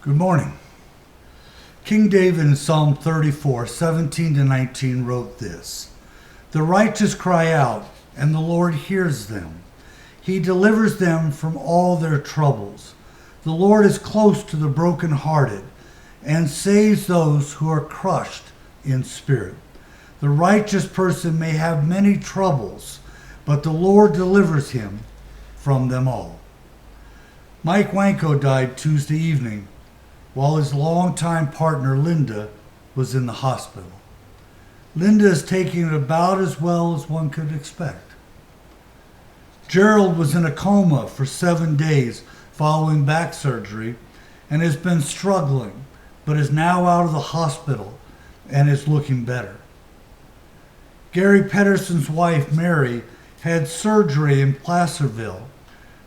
Good morning. King David in Psalm 34, 17 to 19 wrote this: The righteous cry out, and the Lord hears them. He delivers them from all their troubles. The Lord is close to the brokenhearted and saves those who are crushed in spirit. The righteous person may have many troubles, but the Lord delivers him from them all. Mike Wanko died Tuesday evening while his longtime partner Linda was in the hospital. Linda is taking it about as well as one could expect. Gerald was in a coma for 7 days following back surgery and has been struggling, but is now out of the hospital and is looking better. Gary Pedersen's wife, Mary, had surgery in Placerville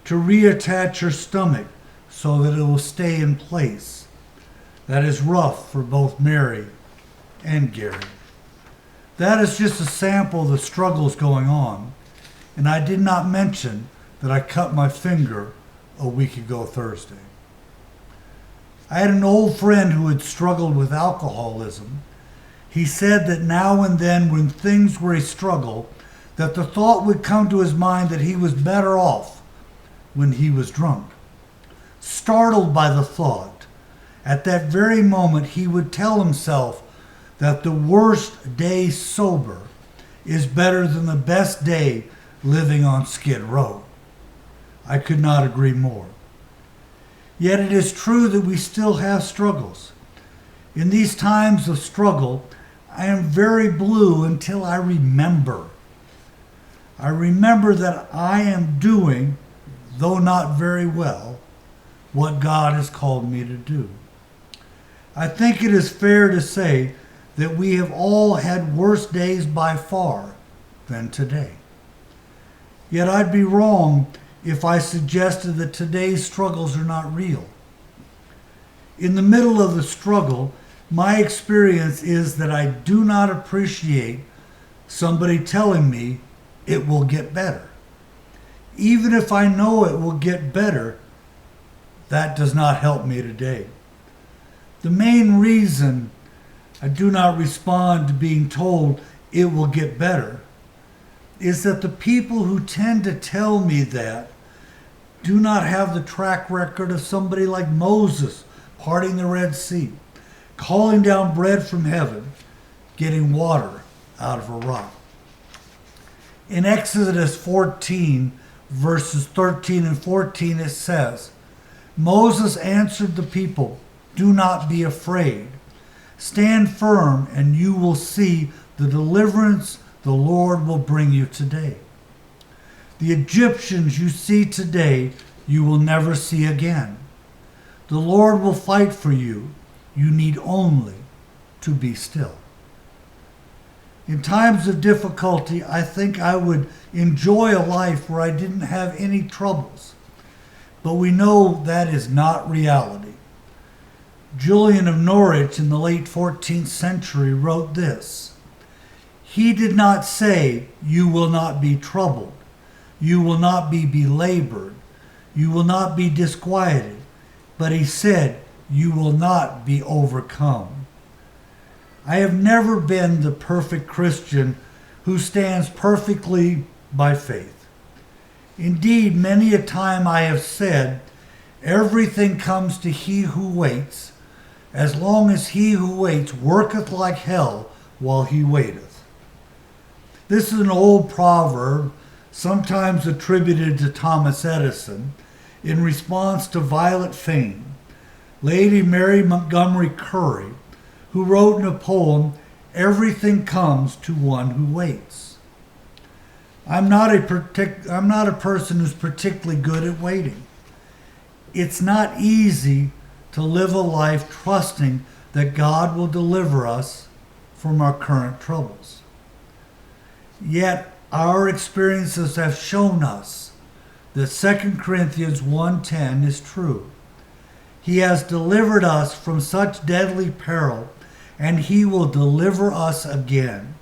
to reattach her stomach so that it will stay in place. That is rough for both Mary and Gary. That is just a sample of the struggles going on, and I did not mention that I cut my finger a week ago Thursday. I had an old friend who had struggled with alcoholism. He said that now and then when things were a struggle, that the thought would come to his mind that he was better off when he was drunk. Startled by the thought, at that very moment he would tell himself that the worst day sober is better than the best day living on Skid Row. I could not agree more. Yet it is true that we still have struggles. In these times of struggle, I am very blue until I remember. I remember that I am doing, though not very well, what God has called me to do. I think it is fair to say that we have all had worse days by far than today. Yet I'd be wrong if I suggested that today's struggles are not real. In the middle of the struggle, my experience is that I do not appreciate somebody telling me it will get better. Even if I know it will get better, that does not help me today. The main reason I do not respond to being told it will get better is that the people who tend to tell me that do not have the track record of somebody like Moses parting the Red Sea, calling down bread from heaven, getting water out of a rock. In Exodus 14, verses 13 and 14, it says, Moses answered the people, Do not be afraid. Stand firm, and you will see the deliverance the Lord will bring you today. The Egyptians you see today, you will never see again. The Lord will fight for you. You need only to be still. In times of difficulty, I think I would enjoy a life where I didn't have any troubles. But we know that is not reality. Julian of Norwich in the late 14th century wrote this: He did not say, you will not be troubled, you will not be belabored, you will not be disquieted, but he said, you will not be overcome. I have never been the perfect Christian who stands perfectly by faith. Indeed, many a time I have said, everything comes to he who waits, as long as he who waits worketh like hell while he waiteth. This is an old proverb, sometimes attributed to Thomas Edison, in response to Violet Fane, Lady Mary Montgomery Curry, who wrote in a poem, Everything comes to one who waits. I'm not a person who's particularly good at waiting. It's not easy to live a life trusting that God will deliver us from our current troubles. Yet our experiences have shown us that 2 Corinthians 1:10 is true. He has delivered us from such deadly peril, and he will deliver us again.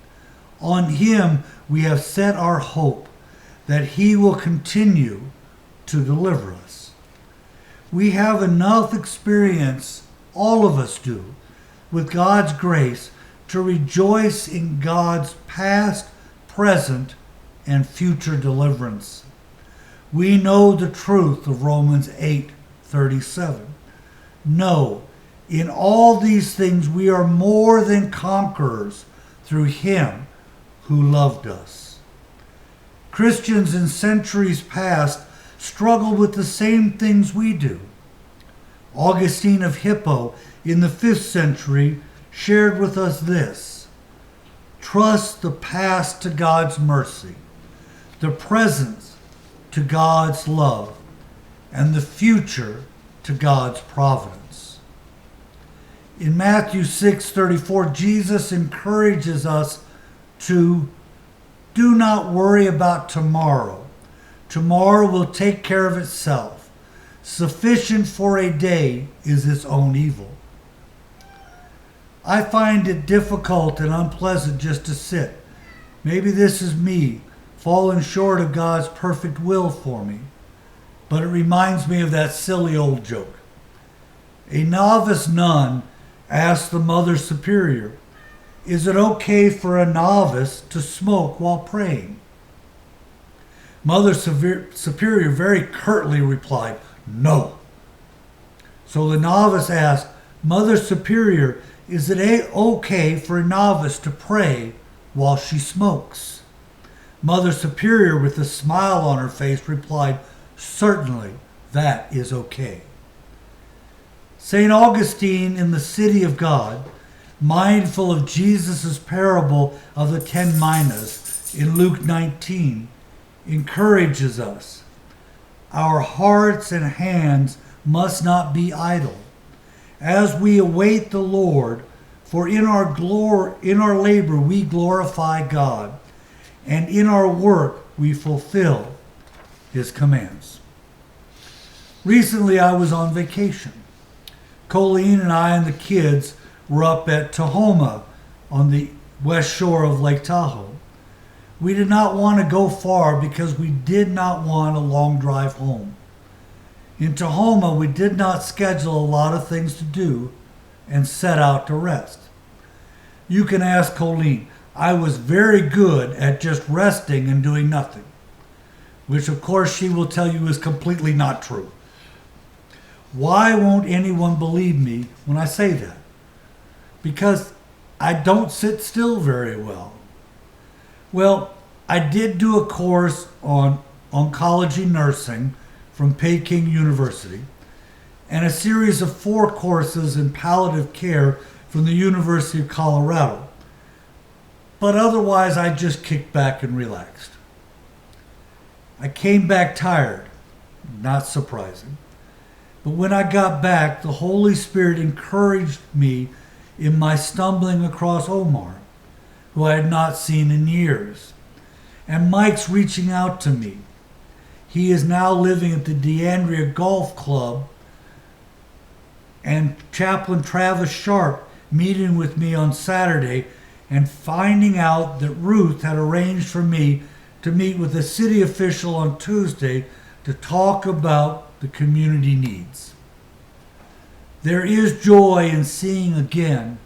On him we have set our hope that he will continue to deliver us. We have enough experience, all of us do, with God's grace to rejoice in God's past, present, and future deliverance. We know the truth of Romans 8:37. No, in all these things we are more than conquerors through him who loved us. Christians in centuries past struggled with the same things we do. Augustine of Hippo in the 5th century shared with us this: trust the past to God's mercy, the present to God's love, and the future to God's providence. In Matthew 6:34, Jesus encourages us to do not worry about tomorrow. Tomorrow will take care of itself. Sufficient for a day is its own evil. I find it difficult and unpleasant just to sit. Maybe this is me falling short of God's perfect will for me. But it reminds me of that silly old joke. A novice nun asked the Mother Superior, "Is it okay for a novice to smoke while praying?" Mother Superior very curtly replied, "No." So the novice asked, "Mother Superior, is it okay for a novice to pray while she smokes?" Mother Superior, with a smile on her face, replied, "Certainly, that is okay." St. Augustine in the City of God, mindful of Jesus' parable of the 10 minas in Luke 19, encourages us. Our hearts and hands must not be idle as we await the Lord, for in our labor we glorify God, and in our work we fulfill his commands. Recently I was on vacation. Colleen and I and the kids were up at Tahoma on the west shore of Lake Tahoe. We did not want to go far because we did not want a long drive home. In Tahoma, we did not schedule a lot of things to do and set out to rest. You can ask Colleen. I was very good at just resting and doing nothing, which of course she will tell you is completely not true. Why won't anyone believe me when I say that? Because I don't sit still very well. Well, I did do a course on oncology nursing from Peking University and a series of 4 courses in palliative care from the University of Colorado. But otherwise, I just kicked back and relaxed. I came back tired, not surprising. But when I got back, the Holy Spirit encouraged me in my stumbling across Omar, who I had not seen in years. And Mike's reaching out to me. He is now living at the D'Andrea Golf Club, and Chaplain Travis Sharp meeting with me on Saturday and finding out that Ruth had arranged for me to meet with a city official on Tuesday to talk about the community needs. There is joy in seeing again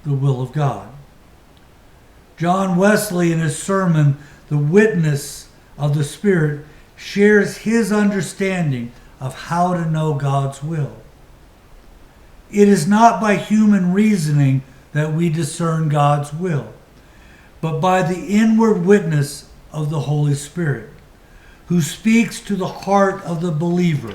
the will of God. John Wesley, in his sermon, The Witness of the Spirit, shares his understanding of how to know God's will. It is not by human reasoning that we discern God's will, but by the inward witness of the Holy Spirit, who speaks to the heart of the believer.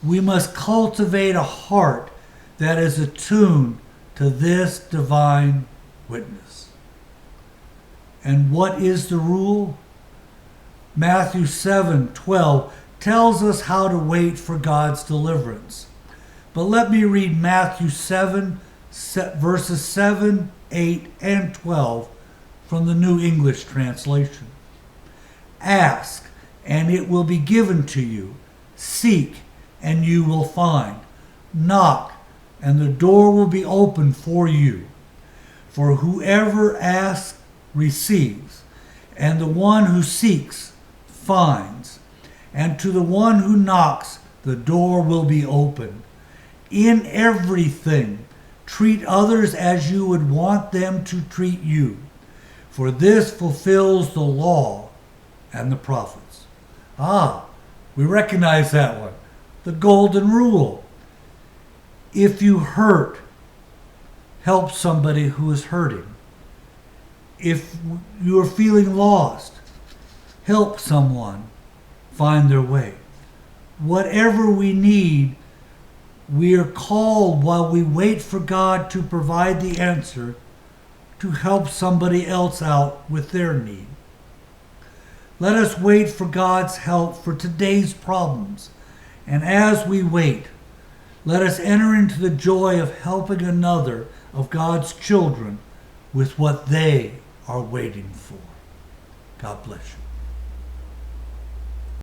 We must cultivate a heart that is attuned to this divine witness. And what is the rule? Matthew 7:12 tells us how to wait for God's deliverance. But let me read Matthew 7, verses 7, 8, and 12 from the New English Translation. Ask, and it will be given to you. Seek, and you will find. Knock, and the door will be opened for you. For whoever asks receives, and the one who seeks finds, and to the one who knocks the door will be open. In everything, treat others as you would want them to treat you, for this fulfills the law and the prophets. We recognize that one. The golden rule. If you hurt, help somebody who is hurting. If you are feeling lost, help someone find their way. Whatever we need, we are called while we wait for God to provide the answer to help somebody else out with their need. Let us wait for God's help for today's problems. And as we wait, let us enter into the joy of helping another of God's children with what they are waiting for. God bless you.